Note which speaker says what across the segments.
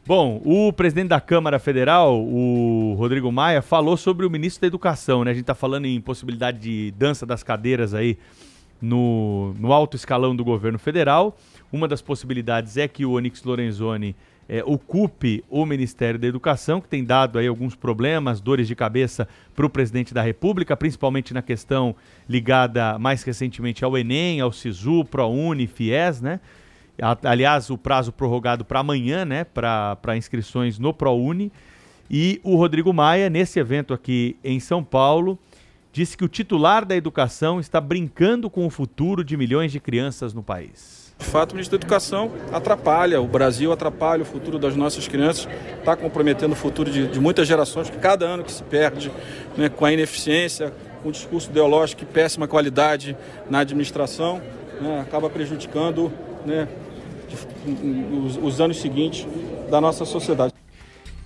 Speaker 1: Bom, o presidente da Câmara Federal, o Rodrigo Maia, falou sobre o ministro da Educação, né? A gente está falando em possibilidade de dança das cadeiras aí no alto escalão do governo federal. Uma das possibilidades é que o Onyx Lorenzoni ocupe o Ministério da Educação, que tem dado aí alguns problemas, dores de cabeça para o presidente da República, principalmente na questão ligada mais recentemente ao Enem, ao SISU, ProUni, FIES, né? Aliás, o prazo prorrogado para amanhã, né, para inscrições no ProUni. E o Rodrigo Maia, nesse evento aqui em São Paulo, disse que o titular da educação está brincando com o futuro de milhões de crianças no país.
Speaker 2: De fato, o ministro da Educação atrapalha o Brasil, atrapalha o futuro das nossas crianças, está comprometendo o futuro de muitas gerações, que cada ano que se perde, né, com a ineficiência, com o discurso ideológico e péssima qualidade na administração, né, acaba prejudicando, né, os anos seguintes da nossa sociedade.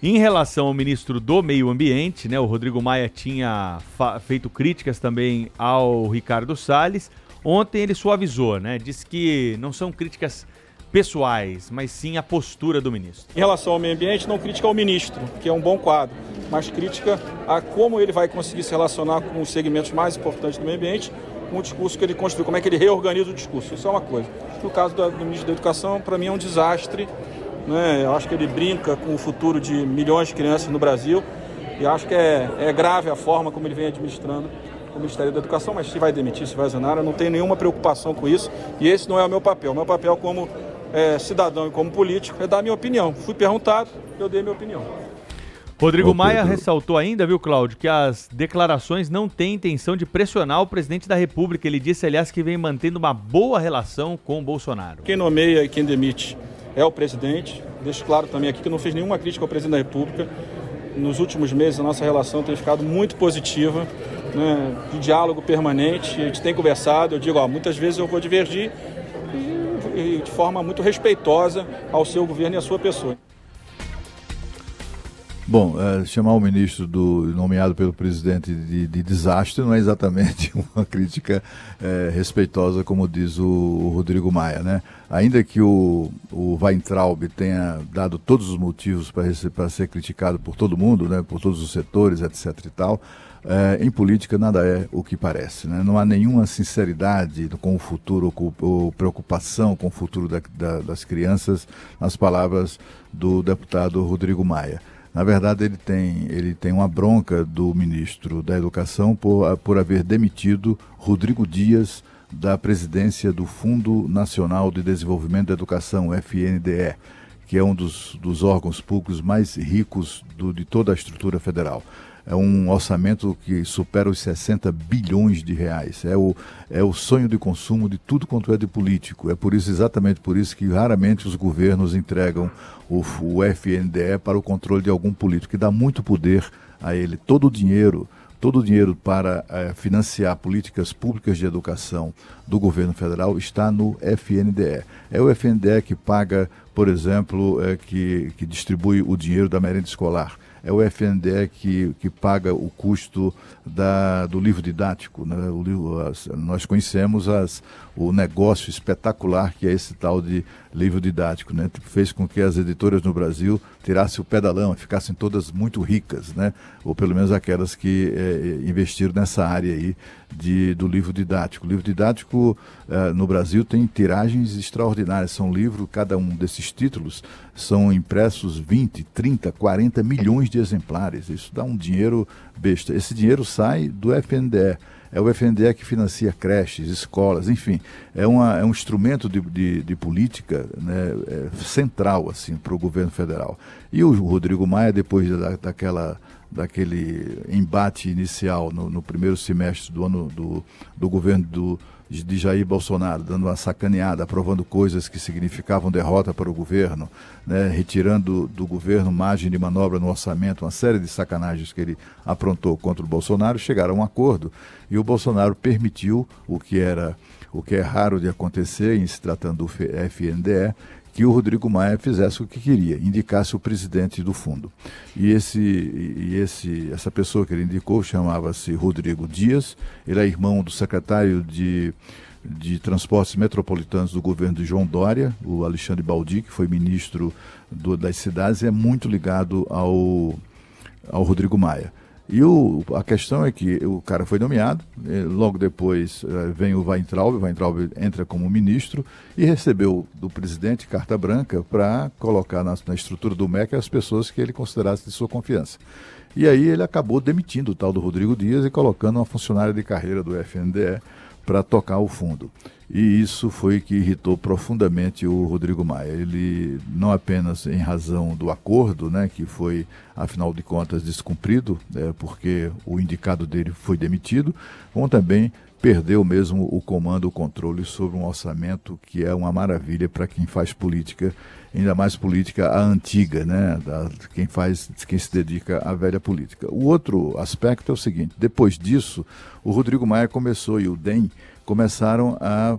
Speaker 1: Em relação ao ministro do Meio Ambiente, né, o Rodrigo Maia tinha feito críticas também ao Ricardo Salles. Ontem ele suavizou, né? Disse que não são críticas pessoais, mas sim a postura do ministro.
Speaker 2: Em relação ao meio ambiente, não crítica ao ministro, que é um bom quadro, mas crítica a como ele vai conseguir se relacionar com os segmentos mais importantes do meio ambiente, com o discurso que ele construiu, como é que ele reorganiza o discurso. Isso é uma coisa. No caso do ministro da Educação, para mim é um desastre, né? Eu acho que ele brinca com o futuro de milhões de crianças no Brasil e acho que é grave a forma como ele vem administrando o Ministério da Educação, mas se vai demitir, se vai exonerar, eu não tenho nenhuma preocupação com isso e esse não é o meu papel. O meu papel como cidadão e como político é dar a minha opinião. Fui perguntado, eu dei a minha opinião.
Speaker 1: Rodrigo Maia ressaltou ainda, viu, Cláudio, que as declarações não têm intenção de pressionar o presidente da República. Ele disse, aliás, que vem mantendo uma boa relação com o Bolsonaro.
Speaker 2: Quem nomeia e quem demite é o presidente. Deixo claro também aqui que não fiz nenhuma crítica ao presidente da República. Nos últimos meses a nossa relação tem ficado muito positiva, né, de diálogo permanente. A gente tem conversado, eu digo, muitas vezes eu vou divergir e de forma muito respeitosa ao seu governo e à sua pessoa.
Speaker 3: Bom, chamar o ministro nomeado pelo presidente de desastre não é exatamente uma crítica respeitosa, como diz o Rodrigo Maia, né? Ainda que o Weintraub tenha dado todos os motivos para ser criticado por todo mundo, né? Por todos os setores, etc. e tal, em política nada é o que parece, né? Não há nenhuma sinceridade com o futuro, ou preocupação com o futuro das crianças nas palavras do deputado Rodrigo Maia. Na verdade, ele tem uma bronca do ministro da Educação por haver demitido Rodrigo Dias da presidência do Fundo Nacional de Desenvolvimento da Educação, FNDE, que é um dos órgãos públicos mais ricos de toda a estrutura federal. É um orçamento que supera os 60 bilhões de reais. É o sonho de consumo de tudo quanto é de político. É por isso, exatamente por isso, que raramente os governos entregam o FNDE para o controle de algum político, que dá muito poder a ele. Todo o dinheiro para financiar políticas públicas de educação do governo federal está no FNDE. É o FNDE que paga, por exemplo, que distribui o dinheiro da merenda escolar. É o FNDE que paga o custo do livro didático, né? Nós conhecemos o negócio espetacular que é esse tal de livro didático, né? Fez com que as editoras no Brasil tirassem o pé da lama, ficassem todas muito ricas, né? Ou pelo menos aquelas que investiram nessa área aí do livro didático. O livro didático no Brasil tem tiragens extraordinárias. São livros, cada um desses títulos são impressos 20, 30, 40 milhões de exemplares. Isso dá um dinheiro besta. Esse dinheiro sai do FNDE. É o FNDE que financia creches, escolas, enfim. É um instrumento de política, né, central assim, para o governo federal. E o Rodrigo Maia, depois daquele embate inicial no primeiro semestre do ano do governo de Jair Bolsonaro, dando uma sacaneada, aprovando coisas que significavam derrota para o governo, né, retirando do governo margem de manobra no orçamento, uma série de sacanagens que ele aprontou contra o Bolsonaro, chegaram a um acordo e o Bolsonaro permitiu o que é raro de acontecer em se tratando do FNDE, que o Rodrigo Maia fizesse o que queria, indicasse o presidente do fundo. E essa pessoa que ele indicou chamava-se Rodrigo Dias, ele é irmão do secretário de Transportes Metropolitanos do governo de João Dória, o Alexandre Baldi, que foi ministro das cidades, é muito ligado ao Rodrigo Maia. E a questão é que o cara foi nomeado, logo depois vem o Weintraub entra como ministro e recebeu do presidente carta branca para colocar na estrutura do MEC as pessoas que ele considerasse de sua confiança. E aí ele acabou demitindo o tal do Rodrigo Dias e colocando uma funcionária de carreira do FNDE para tocar o fundo. E isso foi que irritou profundamente o Rodrigo Maia. Ele, não apenas em razão do acordo, né, que foi, afinal de contas, descumprido, porque o indicado dele foi demitido, como também perdeu mesmo o comando, o controle sobre um orçamento que é uma maravilha para quem faz política, ainda mais política a antiga, né, quem se dedica à velha política. O outro aspecto é o seguinte: depois disso, o Rodrigo Maia começou e o DEM começaram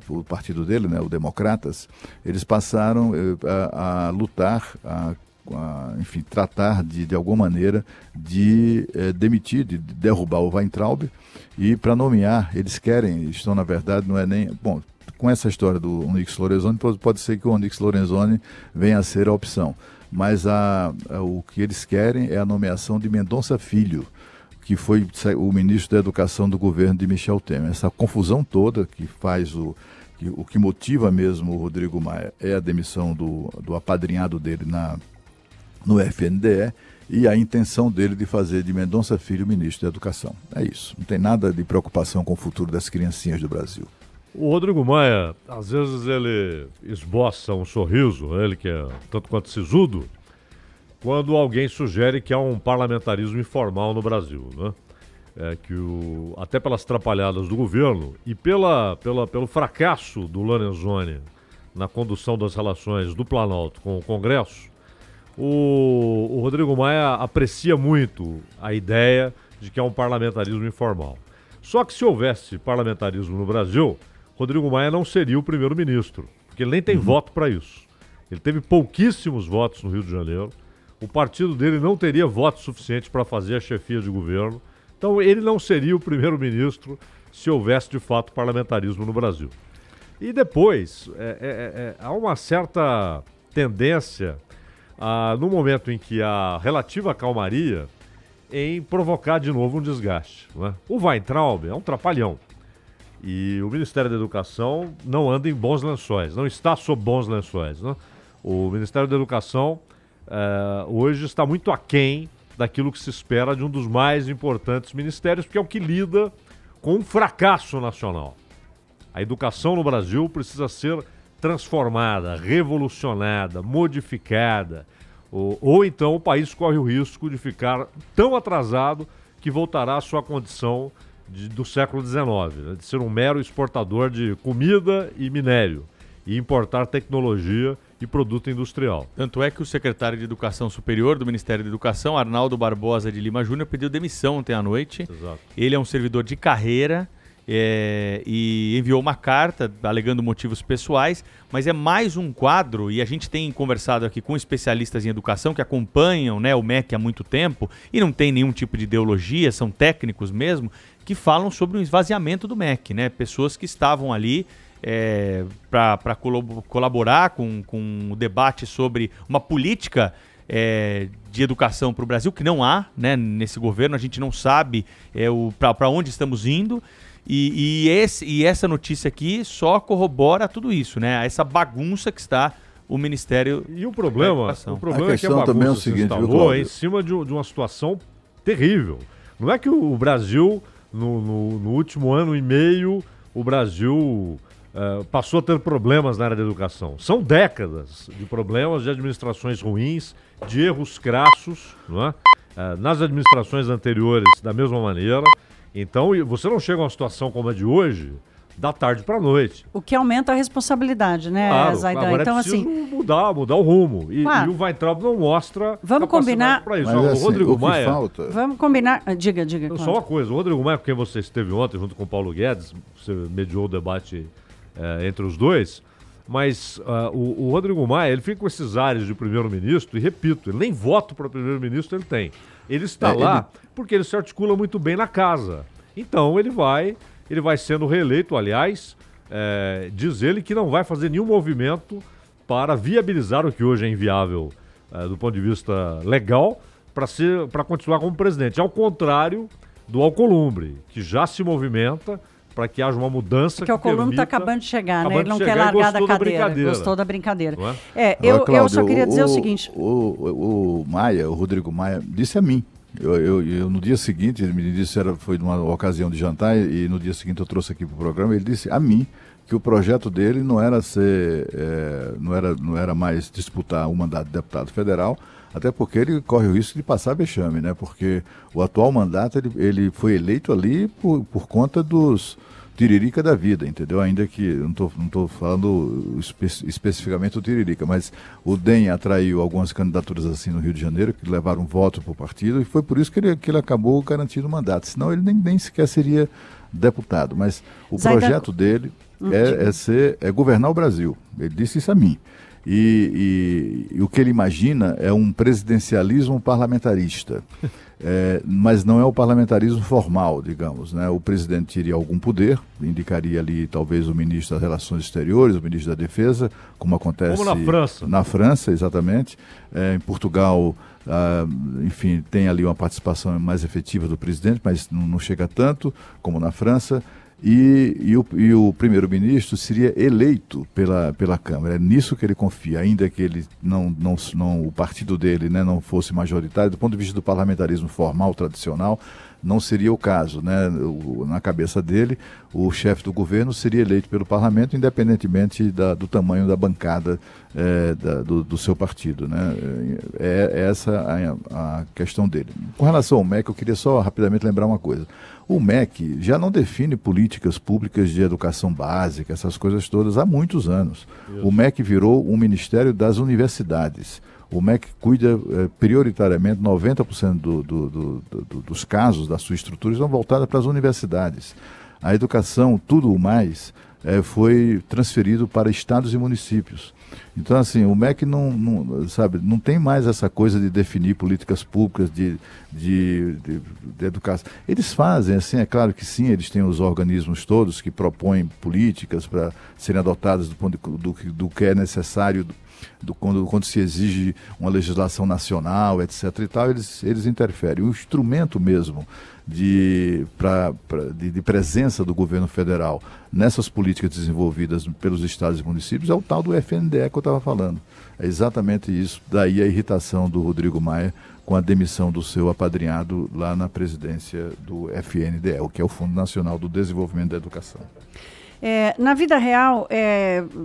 Speaker 3: o partido dele, né, o Democratas, eles passaram a lutar, enfim, tratar de alguma maneira de demitir, de derrubar o Weintraub e para nomear, estão na verdade, não é nem, bom, com essa história do Onyx Lorenzoni, pode ser que o Onyx Lorenzoni venha a ser a opção, mas o que eles querem é a nomeação de Mendonça Filho, que foi o ministro da Educação do governo de Michel Temer. Essa confusão toda que faz o que motiva mesmo o Rodrigo Maia é a demissão do apadrinhado dele no FNDE e a intenção dele de fazer de Mendonça Filho ministro da Educação. É isso. Não tem nada de preocupação com o futuro das criancinhas do Brasil.
Speaker 4: O Rodrigo Maia, às vezes ele esboça um sorriso, ele que é tanto quanto sisudo, quando alguém sugere que há um parlamentarismo informal no Brasil, né? Até pelas atrapalhadas do governo e pelo fracasso do Lorenzoni na condução das relações do Planalto com o Congresso, o Rodrigo Maia aprecia muito a ideia de que há um parlamentarismo informal. Só que se houvesse parlamentarismo no Brasil, Rodrigo Maia não seria o primeiro-ministro, porque ele nem tem voto para isso. Ele teve pouquíssimos votos no Rio de Janeiro. O partido dele não teria voto suficiente para fazer a chefia de governo. Então ele não seria o primeiro-ministro se houvesse de fato parlamentarismo no Brasil. E depois, há uma certa tendência, no momento em que há relativa calmaria, em provocar de novo um desgaste, não é? O Weintraub é um trapalhão. E o Ministério da Educação não anda em bons lençóis, não está sob bons lençóis, né? O Ministério da Educação hoje está muito aquém daquilo que se espera de um dos mais importantes ministérios, porque é o que lida com um fracasso nacional. A educação no Brasil precisa ser transformada, revolucionada, modificada, ou então o país corre o risco de ficar tão atrasado que voltará à sua condição do século XIX, né? De ser um mero exportador de comida e minério e importar tecnologia e produto industrial.
Speaker 1: Tanto é que o secretário de Educação Superior do Ministério da Educação, Arnaldo Barbosa de Lima Júnior, pediu demissão ontem à noite.
Speaker 4: Exato.
Speaker 1: Ele é um servidor de carreira e enviou uma carta alegando motivos pessoais, mas é mais um quadro, e a gente tem conversado aqui com especialistas em educação que acompanham, né, o MEC há muito tempo e não tem nenhum tipo de ideologia, são técnicos mesmo, que falam sobre o esvaziamento do MEC, né? Pessoas que estavam ali para colaborar com o debate sobre uma política de educação para o Brasil, que não há, né, nesse governo. A gente não sabe para onde estamos indo. E essa notícia aqui só corrobora tudo isso, né? Essa bagunça que está o Ministério
Speaker 4: da Educação. O problema é que a bagunça
Speaker 3: também é o seguinte,
Speaker 4: se instalou em cima de uma situação terrível. Não é que o Brasil, no último ano e meio, o Brasil passou a ter problemas na área da educação. São décadas de problemas, de administrações ruins, de erros crassos, não é? Nas administrações anteriores, da mesma maneira. Então, você não chega a uma situação como a de hoje, da tarde para a noite.
Speaker 5: O que aumenta a responsabilidade, né,
Speaker 4: claro,
Speaker 5: Zaidan?
Speaker 4: Agora
Speaker 5: então,
Speaker 4: é preciso
Speaker 5: assim,
Speaker 4: mudar o rumo.
Speaker 5: Claro.
Speaker 4: E o Weintraub não mostra
Speaker 5: vamos combinar
Speaker 4: para isso.
Speaker 3: Mas,
Speaker 4: o Rodrigo Maia...
Speaker 3: falta...
Speaker 5: Vamos combinar... Diga.
Speaker 4: Só uma coisa, o Rodrigo Maia, com quem você esteve ontem, junto com o Paulo Guedes, você mediou o debate entre os dois, mas o Rodrigo Maia, ele fica com esses ares de primeiro-ministro, e repito, ele nem voto para primeiro-ministro ele tem. Ele está lá porque ele se articula muito bem na casa. Então ele vai sendo reeleito, aliás, diz ele que não vai fazer nenhum movimento para viabilizar o que hoje é inviável do ponto de vista legal para continuar como presidente. Ao contrário do Alcolumbre, que já se movimenta para que haja uma mudança.
Speaker 5: Porque o Alcolumbre está acabando de chegar, né? Ele não quer largar da cadeira. Gostou da brincadeira.
Speaker 3: Cláudio,
Speaker 5: eu só queria dizer o seguinte.
Speaker 3: O Rodrigo Maia, disse a mim. Eu no dia seguinte, ele me disse, foi numa ocasião de jantar, e no dia seguinte eu trouxe aqui para o programa, ele disse a mim que o projeto dele não era não era mais disputar o mandato de deputado federal, até porque ele corre o risco de passar vexame, né? Porque o atual mandato ele foi eleito ali por conta dos Tiririca da vida, entendeu? Ainda que, não estou falando especificamente do Tiririca, mas o DEM atraiu algumas candidaturas assim no Rio de Janeiro, que levaram voto para o partido, e foi por isso que ele acabou garantindo o mandato, senão ele nem sequer seria deputado. Mas o projeto dele é governar o Brasil, ele disse isso a mim. E o que ele imagina é um presidencialismo parlamentarista, mas não é o parlamentarismo formal, digamos, né? O presidente teria algum poder, indicaria ali talvez o ministro das Relações Exteriores, o ministro da Defesa, como acontece
Speaker 4: como na França.
Speaker 3: Na França, exatamente. Em Portugal, enfim, tem ali uma participação mais efetiva do presidente, mas não chega tanto como na França. E o primeiro-ministro seria eleito pela Câmara. É nisso que ele confia, ainda que ele o partido dele, né, não fosse majoritário, do ponto de vista do parlamentarismo formal, tradicional, não seria o caso, né? Na cabeça dele, o chefe do governo seria eleito pelo parlamento, independentemente do tamanho da bancada do seu partido, né? Essa a questão dele. Com relação ao MEC, eu queria só rapidamente lembrar uma coisa. O MEC já não define políticas públicas de educação básica, essas coisas todas, há muitos anos. Isso. O MEC virou um ministério das universidades. O MEC cuida prioritariamente, 90% dos casos da sua estrutura estão voltados para as universidades. A educação, tudo o mais, foi transferido para estados e municípios. Então, assim, o MEC não tem mais essa coisa de definir políticas públicas de educação. Eles fazem, assim, é claro que sim, eles têm os organismos todos que propõem políticas para serem adotadas do que é necessário, quando se exige uma legislação nacional, etc. e tal, eles interferem. O instrumento mesmo de presença do governo federal nessas políticas desenvolvidas pelos estados e municípios é o tal do FNDE que eu estava falando. É exatamente isso. Daí a irritação do Rodrigo Maia com a demissão do seu apadrinhado lá na presidência do FNDE, o que é o Fundo Nacional do Desenvolvimento da Educação.
Speaker 5: Na vida real,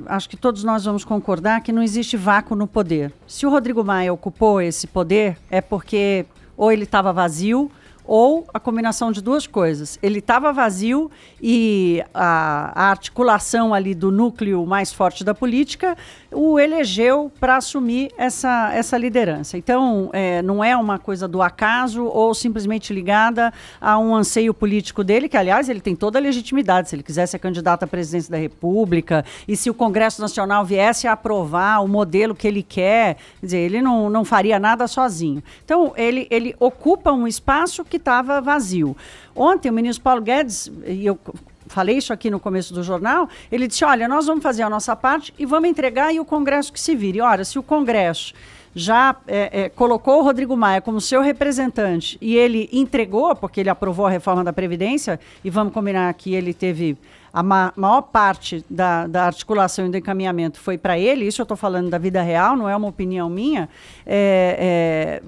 Speaker 5: acho que todos nós vamos concordar que não existe vácuo no poder. Se o Rodrigo Maia ocupou esse poder, é porque ou ele estava vazio, ou a combinação de duas coisas. Ele estava vazio e a articulação ali do núcleo mais forte da política o elegeu para assumir essa liderança. Então, não é uma coisa do acaso ou simplesmente ligada a um anseio político dele, que, aliás, ele tem toda a legitimidade. Se ele quiser ser candidato à presidência da República e se o Congresso Nacional viesse a aprovar o modelo que ele quer, quer dizer, ele não faria nada sozinho. Então, ele ocupa um espaço que estava vazio. Ontem, o ministro Paulo Guedes, e eu falei isso aqui no começo do jornal, ele disse, olha, nós vamos fazer a nossa parte e vamos entregar e o Congresso que se vire. Ora, se o Congresso já colocou o Rodrigo Maia como seu representante e ele entregou, porque ele aprovou a reforma da Previdência, e vamos combinar que ele teve a maior parte da articulação e do encaminhamento foi para ele, isso eu estou falando da vida real, não é uma opinião minha.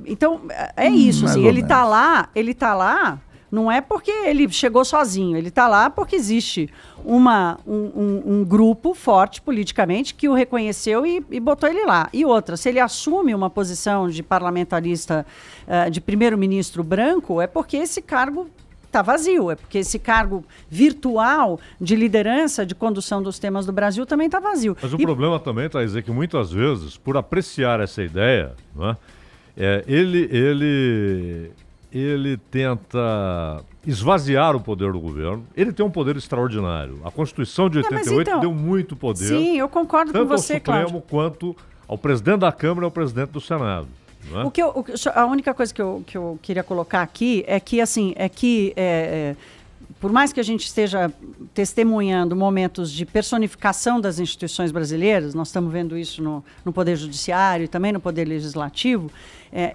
Speaker 5: Então, é isso, assim, ele está lá, não é porque ele chegou sozinho, ele está lá porque existe um grupo forte politicamente que o reconheceu e botou ele lá. E outra, se ele assume uma posição de parlamentarista, de primeiro-ministro branco, é porque esse cargo está vazio, é porque esse cargo virtual de liderança, de condução dos temas do Brasil também está vazio.
Speaker 4: Mas o problema também, Thaís, é que muitas vezes, por apreciar essa ideia, né, ele tenta esvaziar o poder do governo. Ele tem um poder extraordinário. A Constituição de 88 deu muito poder.
Speaker 5: Sim, eu concordo com você, Cláudio.
Speaker 4: Tanto ao Supremo quanto ao presidente da Câmara e ao presidente do Senado. Né?
Speaker 5: A única coisa que eu queria colocar aqui é que, assim, por mais que a gente esteja testemunhando momentos de personificação das instituições brasileiras, nós estamos vendo isso no Poder Judiciário e também no Poder Legislativo,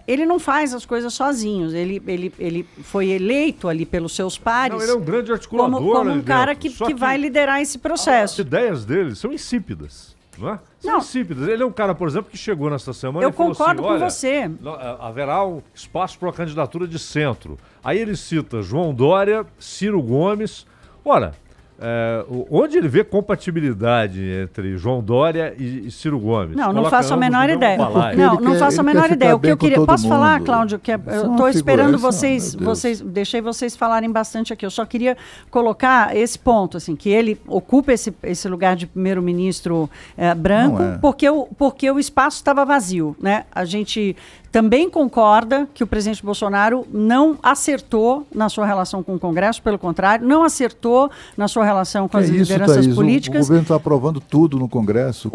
Speaker 5: ele não faz as coisas sozinho. Ele foi eleito ali pelos seus pares.
Speaker 4: Não, ele é um grande articulador.
Speaker 5: Como um cara que vai liderar esse processo.
Speaker 4: As ideias dele são insípidas, não é? São insípidas. Ele é um cara, por exemplo, que chegou nesta semana e falou
Speaker 5: concordo
Speaker 4: assim,
Speaker 5: com você.
Speaker 4: Haverá um espaço para a candidatura de centro. Aí ele cita João Dória, Ciro Gomes. Ora, onde ele vê compatibilidade entre João Dória e Ciro Gomes?
Speaker 5: Não faço a menor ideia. Não faço a menor ideia. O que eu queria... Posso falar, Cláudio, que eu estou esperando vocês... Deixei vocês falarem bastante aqui. Eu só queria colocar esse ponto, assim, que ele ocupa esse lugar de primeiro-ministro branco porque o espaço estava vazio, né? A gente também concorda que o presidente Bolsonaro não acertou na sua relação com o Congresso, pelo contrário, não acertou na sua relação com as lideranças políticas.
Speaker 3: O governo está aprovando tudo no Congresso.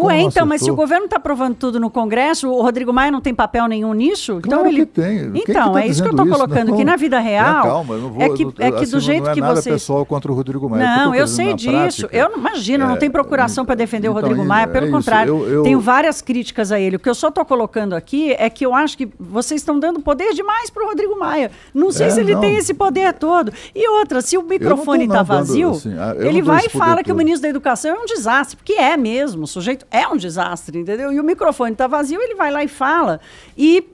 Speaker 5: Mas se o governo está aprovando tudo no Congresso, o Rodrigo Maia não tem papel nenhum nisso?
Speaker 3: Claro que tem.
Speaker 5: Então, é isso que eu estou colocando, que na vida real...
Speaker 3: Calma, eu não vou...
Speaker 5: É que do jeito que
Speaker 3: não é nada
Speaker 5: vocês...
Speaker 3: pessoal contra o Rodrigo Maia.
Speaker 5: Não, eu sei disso. Eu não imagino, não tem procuração para defender o Rodrigo Maia, pelo contrário. Tenho várias críticas a ele. O que eu só estou colocando aqui é que eu acho que vocês estão dando poder demais para o Rodrigo Maia. Não sei se ele tem esse poder todo. E outra, se o microfone está vazio, ele vai e fala que o ministro da Educação é um desastre, porque é mesmo, o sujeito é um desastre, entendeu? E o microfone está vazio, ele vai lá e fala e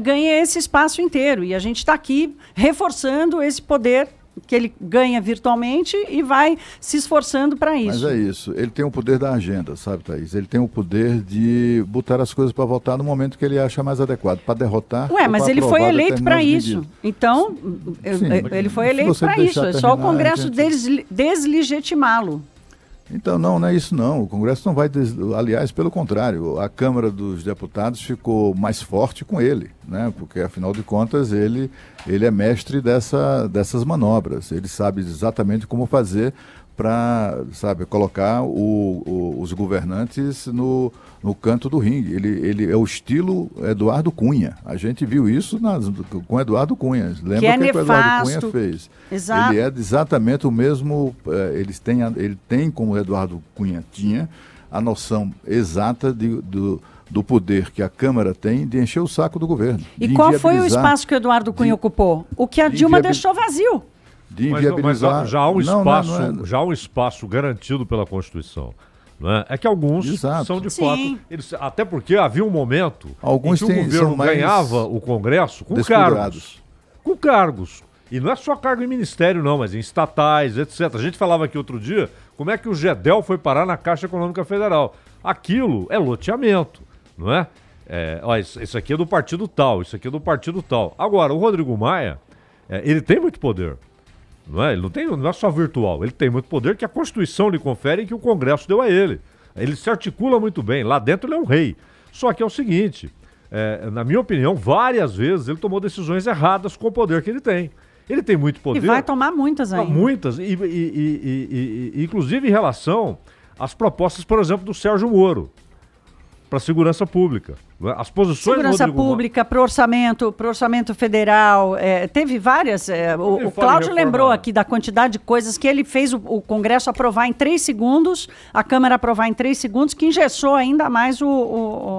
Speaker 5: ganha esse espaço inteiro. E a gente está aqui reforçando esse poder que ele ganha virtualmente e vai se esforçando para isso.
Speaker 3: Mas é isso, ele tem o poder da agenda, sabe, Thaís? Ele tem o poder de botar as coisas para votar no momento que ele acha mais adequado, para derrotar.
Speaker 5: Mas ele foi eleito para isso. Então, ele foi eleito para isso. É só o Congresso deslegitimá-lo.
Speaker 3: Então, não é isso não. O Congresso não vai... Aliás, pelo contrário, a Câmara dos Deputados ficou mais forte com ele, né? Porque, afinal de contas, ele é mestre dessas manobras. Ele sabe exatamente como fazer para, colocar os governantes no canto do ringue. Ele é o estilo Eduardo Cunha. A gente viu isso com Eduardo Cunha. Lembra que o Eduardo Cunha fez?
Speaker 5: Exato.
Speaker 3: Ele é exatamente o mesmo... Ele tem, como o Eduardo Cunha tinha, a noção exata do poder que a Câmara tem de encher o saco do governo.
Speaker 5: E qual foi o espaço que o Eduardo Cunha ocupou? O que a Dilma deixou vazio.
Speaker 3: De inviabilizar...
Speaker 4: Mas já há um espaço garantido pela Constituição. Não é? É que alguns são de fato... Até porque havia um momento em que o governo ganhava o Congresso com cargos. Com cargos. E não é só cargo em ministério, não, mas em estatais, etc. A gente falava aqui outro dia como é que o GEDEL foi parar na Caixa Econômica Federal. Aquilo é loteamento, não é? Isso aqui é do partido tal, isso aqui é do partido tal. Agora, o Rodrigo Maia, ele tem muito poder. Não é? Ele não é só virtual, ele tem muito poder que a Constituição lhe confere e que o Congresso deu a ele. Ele se articula muito bem, lá dentro ele é um rei. Só que é o seguinte, na minha opinião, várias vezes ele tomou decisões erradas com o poder que ele tem. Ele tem muito poder.
Speaker 5: E vai tomar muitas ainda.
Speaker 4: Muitas, inclusive em relação às propostas, por exemplo, do Sérgio Moro para a segurança pública. As posições
Speaker 5: segurança pública, para o orçamento federal, teve várias. O Cláudio lembrou aqui da quantidade de coisas que ele fez o Congresso aprovar em 3 segundos, a Câmara aprovar em 3 segundos, que engessou ainda mais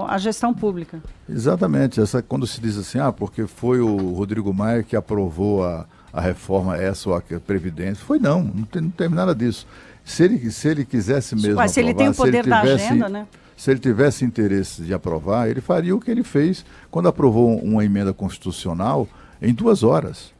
Speaker 5: a gestão pública.
Speaker 3: Exatamente. Quando se diz assim, porque foi o Rodrigo Maia que aprovou a reforma essa ou a Previdência, não teve nada disso. Se ele quisesse mesmo
Speaker 5: se ele tem o poder da agenda, né?
Speaker 3: Se ele tivesse interesse de aprovar, ele faria o que ele fez quando aprovou uma emenda constitucional em 2 horas.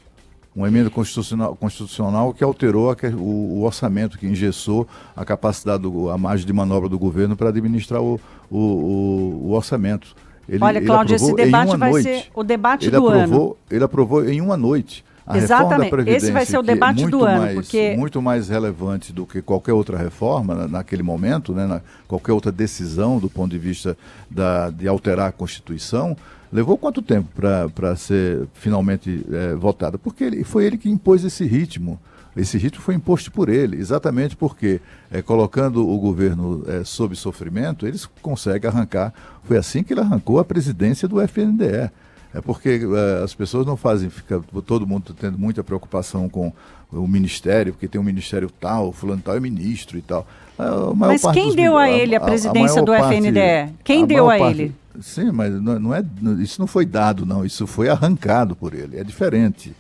Speaker 3: Uma emenda constitucional que alterou o orçamento, que engessou a capacidade, a margem de manobra do governo para administrar o orçamento.
Speaker 5: Olha, Cláudio, esse debate vai ser o debate do ano.
Speaker 3: Ele aprovou em uma noite. A reforma da Previdência,
Speaker 5: esse vai ser o debate do ano, porque
Speaker 3: muito mais relevante do que qualquer outra reforma naquele momento, né, qualquer outra decisão do ponto de vista de alterar a Constituição, levou quanto tempo para ser finalmente votada? Porque foi ele que impôs esse ritmo. Esse ritmo foi imposto por ele, exatamente porque, colocando o governo sob sofrimento, eles conseguem arrancar. Foi assim que ele arrancou a presidência do FNDE. É porque as pessoas não fazem, fica todo mundo tendo muita preocupação com o ministério, porque tem um ministério tal, fulano tal é ministro e tal.
Speaker 5: Mas quem deu a ele a presidência do FNDE? Quem deu a ele?
Speaker 3: Sim, mas isso não foi dado, não. Isso foi arrancado por ele. É diferente.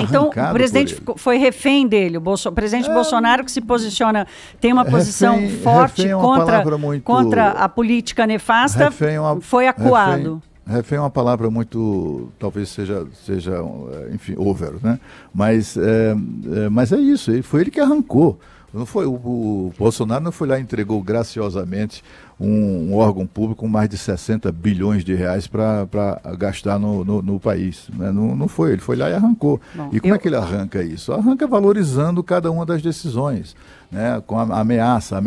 Speaker 5: Então o presidente foi refém dele, o presidente Bolsonaro, que se posiciona, tem uma posição forte contra a política nefasta, foi acuado.
Speaker 3: Refém é uma palavra muito, talvez seja enfim, over, né? Mas é isso, foi ele que arrancou. Não foi, o Bolsonaro não foi lá e entregou graciosamente um órgão público com mais de 60 bilhões de reais para gastar no país. Né? Não foi, ele foi lá e arrancou. Bom, como é que ele arranca isso? Arranca valorizando cada uma das decisões, né? Com a ameaça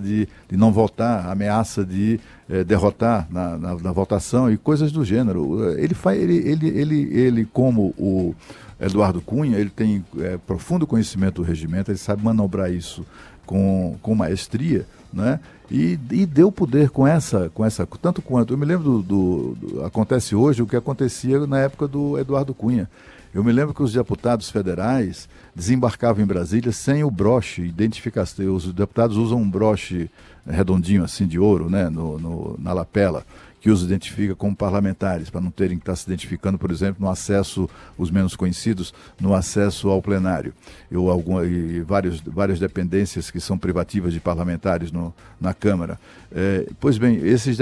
Speaker 3: de não votar, a ameaça de derrotar na votação e coisas do gênero. Ele como o Eduardo Cunha, ele tem profundo conhecimento do regimento, ele sabe manobrar isso com maestria, né? E deu poder com essa, tanto quanto, eu me lembro acontece hoje o que acontecia na época do Eduardo Cunha. Eu me lembro que os deputados federais desembarcavam em Brasília sem o broche, identificação. Os deputados usam um broche redondinho assim de ouro, né, na lapela, que os identifica como parlamentares, para não terem que estar se identificando, por exemplo, no acesso, os menos conhecidos, no acesso ao plenário. E várias dependências que são privativas de parlamentares na Câmara. Pois bem, os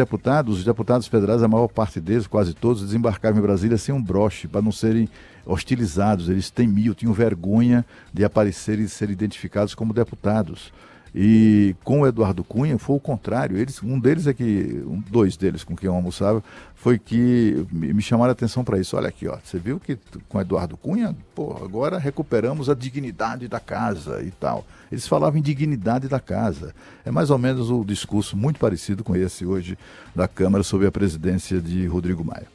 Speaker 3: deputados federais, a maior parte deles, quase todos, desembarcavam em Brasília sem um broche, para não serem hostilizados. Eles tinham vergonha de aparecerem e serem identificados como deputados. E com o Eduardo Cunha foi o contrário. Dois deles com quem eu almoçava, foi que me chamaram a atenção para isso. Olha aqui, ó, você viu que com o Eduardo Cunha, agora recuperamos a dignidade da casa e tal. Eles falavam em dignidade da casa. É mais ou menos o discurso muito parecido com esse hoje da Câmara sob a presidência de Rodrigo Maia.